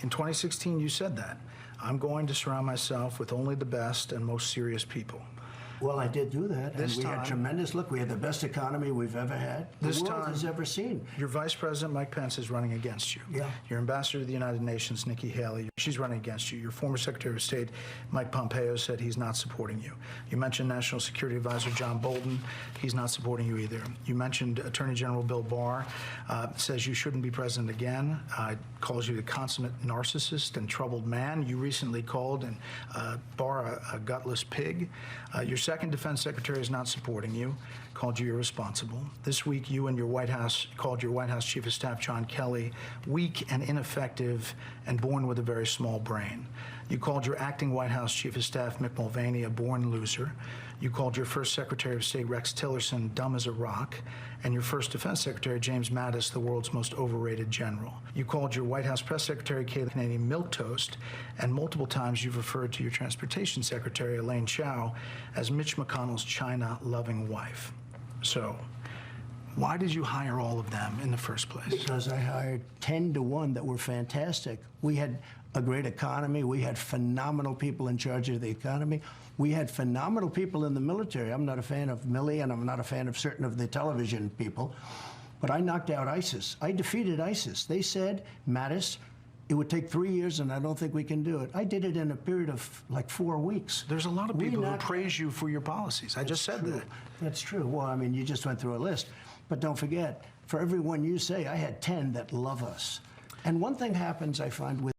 In 2016, you said that. I'm going to surround myself with only the best and most serious people. Well, I did do that, This and we time- had tremendous, look, we had the best economy we've ever had, This the world time- has ever seen. Your Vice President, Mike Pence, is running against you. Yeah. Your Ambassador to the United Nations, Nikki Haley, she's running against you. Your former Secretary of State, Mike Pompeo, said he's not supporting you. You mentioned National Security Advisor John Bolton. He's not supporting you either. You mentioned Attorney General Bill Barr, says you shouldn't be president again, calls you the consummate narcissist and troubled man. You recently called Barr a gutless pig. Your second Defense Secretary is not supporting you, called you irresponsible. This week, you and your White House called your White House Chief of Staff, John Kelly, weak and ineffective and born with a very small brain. You called your acting White House Chief of Staff, Mick Mulvaney, a born loser. You called your first Secretary of State, Rex Tillerson, dumb as a rock, and your first Defense Secretary, James Mattis, the world's most overrated general. You called your White House Press Secretary, Kayleigh Canadian, milquetoast, and multiple times you've referred to your Transportation Secretary, Elaine Chao, as Mitch McConnell's China-loving wife. So, why did you hire all of them in the first place? Because I hired 10 to 1 that were fantastic. We had a great economy. We had phenomenal people in charge of the economy. We had phenomenal people in the military. I'm not a fan of Milley, and I'm not a fan of certain of the television people. But I knocked out ISIS. I defeated ISIS. They said, Mattis, it would take 3 years, and I don't think we can do it. I did it in a period of like 4 weeks. There's a lot of people who praise you for your policies. I just said that. That's true. Well, I mean, you just went through a list. But don't forget, for every one you say, I had 10 that love us. And one thing happens, I find, with